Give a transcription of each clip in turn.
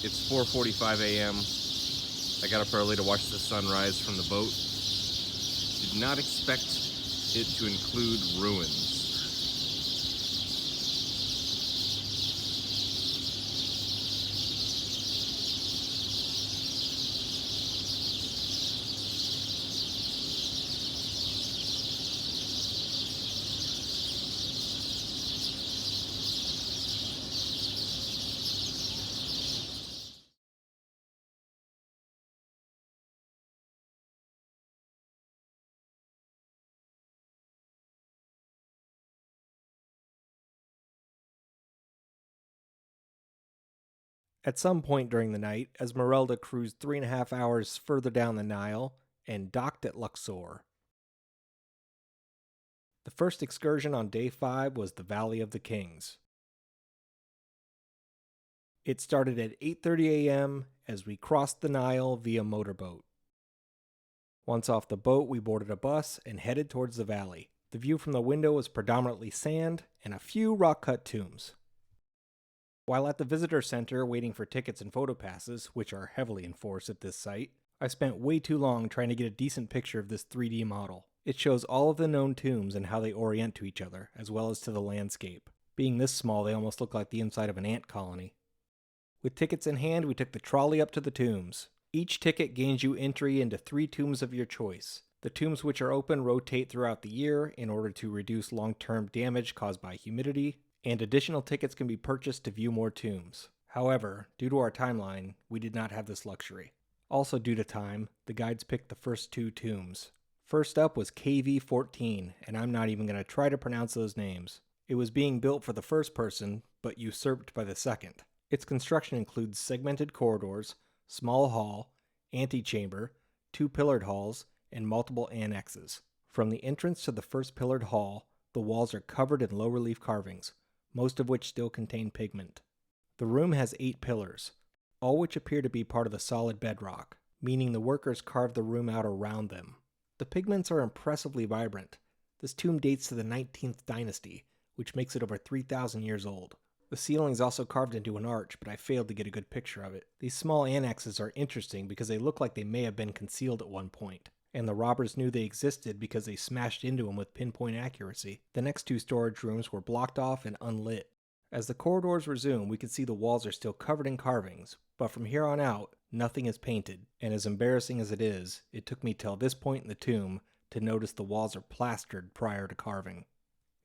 It's 4:45 a.m. I got up early to watch the sunrise from the boat. Did not expect it to include ruins. At some point during the night, Esmeralda cruised 3.5 hours further down the Nile and docked at Luxor. The first excursion on day 5 was the Valley of the Kings. It started at 8:30 a.m. as we crossed the Nile via motorboat. Once off the boat, we boarded a bus and headed towards the valley. The view from the window was predominantly sand and a few rock-cut tombs. While at the visitor center waiting for tickets and photo passes, which are heavily enforced at this site, I spent way too long trying to get a decent picture of this 3D model. It shows all of the known tombs and how they orient to each other, as well as to the landscape. Being this small, they almost look like the inside of an ant colony. With tickets in hand, we took the trolley up to the tombs. Each ticket gains you entry into 3 tombs of your choice. The tombs which are open rotate throughout the year in order to reduce long-term damage caused by humidity, and additional tickets can be purchased to view more tombs. However, due to our timeline, we did not have this luxury. Also due to time, the guides picked the first 2 tombs. First up was Cavey 14, and I'm not even going to try to pronounce those names. It was being built for the first person, but usurped by the second. Its construction includes segmented corridors, small hall, antechamber, 2 pillared halls, and multiple annexes. From the entrance to the first pillared hall, the walls are covered in low-relief carvings, most of which still contain pigment. The room has 8 pillars, all which appear to be part of the solid bedrock, meaning the workers carved the room out around them. The pigments are impressively vibrant. This tomb dates to the 19th Dynasty, which makes it over 3,000 years old. The ceiling is also carved into an arch, but I failed to get a good picture of it. These small annexes are interesting because they look like they may have been concealed at one point, and the robbers knew they existed because they smashed into them with pinpoint accuracy. The next 2 storage rooms were blocked off and unlit. As the corridors resume, we can see the walls are still covered in carvings, but from here on out, nothing is painted, and as embarrassing as it is, it took me till this point in the tomb to notice the walls are plastered prior to carving.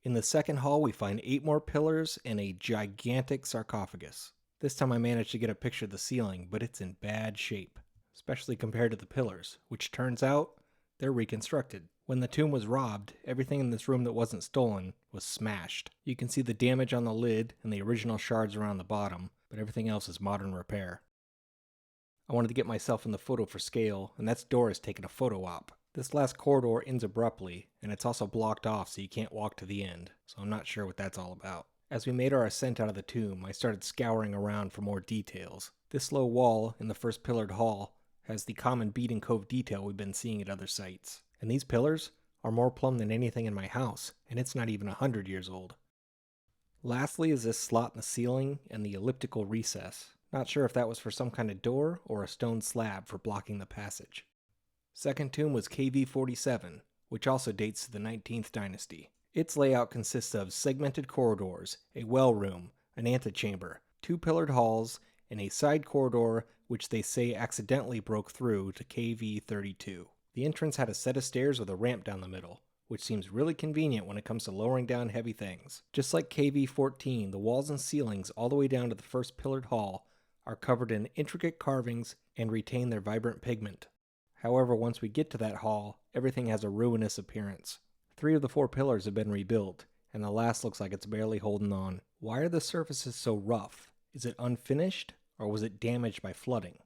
In the second hall, we find 8 more pillars and a gigantic sarcophagus. This time I managed to get a picture of the ceiling, but it's in bad shape, especially compared to the pillars, which turns out they're reconstructed. When the tomb was robbed, everything in this room that wasn't stolen was smashed. You can see the damage on the lid and the original shards around the bottom, but everything else is modern repair. I wanted to get myself in the photo for scale, and that's Doris taking a photo op. This last corridor ends abruptly, and it's also blocked off so you can't walk to the end, so I'm not sure what that's all about. As we made our ascent out of the tomb, I started scouring around for more details. This low wall in the first pillared hall has the common bead and cove detail we've been seeing at other sites. And these pillars are more plumb than anything in my house, and it's not even 100 years old. Lastly is this slot in the ceiling and the elliptical recess. Not sure if that was for some kind of door or a stone slab for blocking the passage. Second tomb was Cavey 47, which also dates to the 19th Dynasty. Its layout consists of segmented corridors, a well room, an antechamber, 2 pillared halls, and a side corridor which they say accidentally broke through to Cavey 32. The entrance had a set of stairs with a ramp down the middle, which seems really convenient when it comes to lowering down heavy things. Just like Cavey 14, the walls and ceilings all the way down to the first pillared hall are covered in intricate carvings and retain their vibrant pigment. However, once we get to that hall, everything has a ruinous appearance. 3 of the 4 pillars have been rebuilt, and the last looks like it's barely holding on. Why are the surfaces so rough? Is it unfinished, or was it damaged by flooding?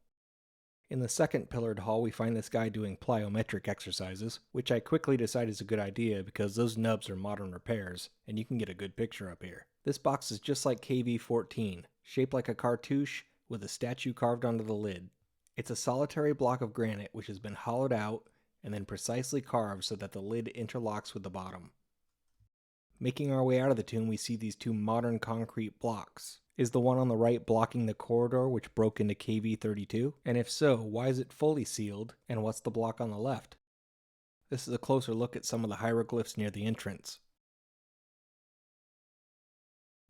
In the second pillared hall, we find this guy doing plyometric exercises, which I quickly decide is a good idea because those nubs are modern repairs, and you can get a good picture up here. This box is just like Cavey 14, shaped like a cartouche with a statue carved onto the lid. It's a solitary block of granite which has been hollowed out and then precisely carved so that the lid interlocks with the bottom. Making our way out of the tomb, we see these two modern concrete blocks. Is the one on the right blocking the corridor which broke into Cavey 32? And if so, why is it fully sealed, and what's the block on the left? This is a closer look at some of the hieroglyphs near the entrance.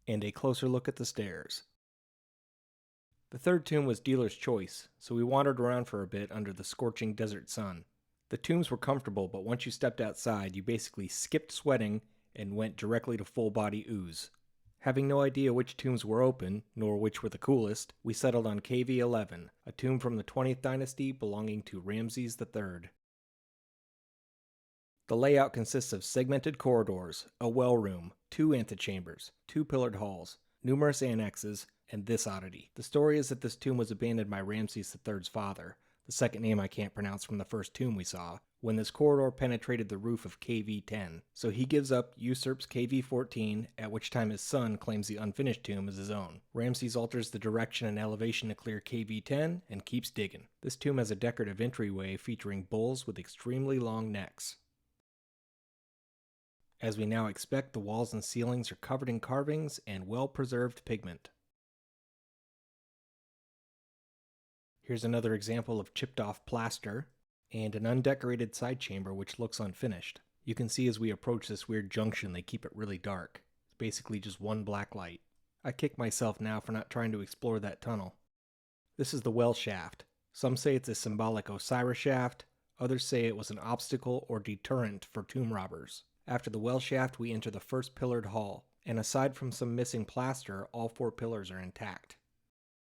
And a closer look at the stairs. The third tomb was dealer's choice, so we wandered around for a bit under the scorching desert sun. The tombs were comfortable, but once you stepped outside, you basically skipped sweating and went directly to full-body ooze. Having no idea which tombs were open, nor which were the coolest, we settled on Cavey 11, a tomb from the 20th Dynasty belonging to Ramesses III. The layout consists of segmented corridors, a well room, 2 antechambers, 2 pillared halls, numerous annexes, and this oddity. The story is that this tomb was abandoned by Ramesses III's father, the second name I can't pronounce from the first tomb we saw, when this corridor penetrated the roof of Cavey 10. So he gives up, usurps Cavey 14, at which time his son claims the unfinished tomb as his own. Ramesses alters the direction and elevation to clear Cavey 10 and keeps digging. This tomb has a decorative entryway featuring bulls with extremely long necks. As we now expect, the walls and ceilings are covered in carvings and well-preserved pigment. Here's another example of chipped-off plaster, and an undecorated side chamber which looks unfinished. You can see as we approach this weird junction they keep it really dark. It's basically just one black light. I kick myself now for not trying to explore that tunnel. This is the well shaft. Some say it's a symbolic Osiris shaft, others say it was an obstacle or deterrent for tomb robbers. After the well shaft we enter the first pillared hall, and aside from some missing plaster, all 4 pillars are intact.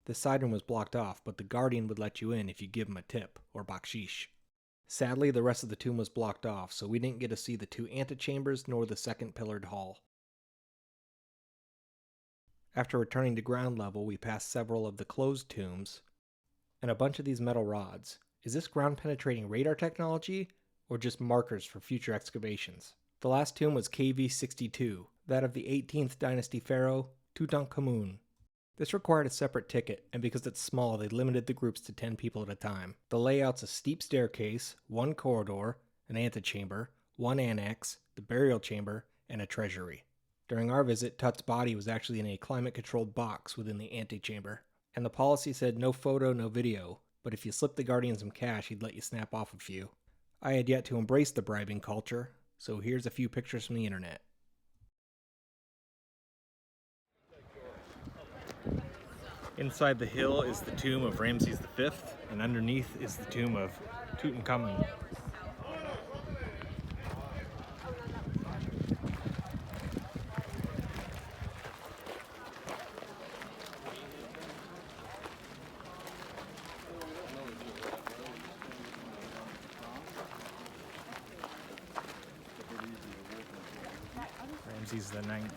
The side room was blocked off, but the guardian would let you in if you give him a tip, or bakshish. Sadly, the rest of the tomb was blocked off, so we didn't get to see the 2 antechambers nor the second pillared hall. After returning to ground level, we passed several of the closed tombs, and a bunch of these metal rods. Is this ground-penetrating radar technology, or just markers for future excavations? The last tomb was Cavey 62, that of the 18th Dynasty pharaoh, Tutankhamun. This required a separate ticket, and because it's small, they limited the groups to 10 people at a time. The layout's a steep staircase, 1 corridor, an antechamber, 1 annex, the burial chamber, and a treasury. During our visit, Tut's body was actually in a climate-controlled box within the antechamber, and the policy said no photo, no video, but if you slipped the guardian some cash, he'd let you snap off a few. I had yet to embrace the bribing culture, so here's a few pictures from the internet. Inside the hill is the tomb of Ramesses V, and underneath is the tomb of Tutankhamun. Ramesses IX.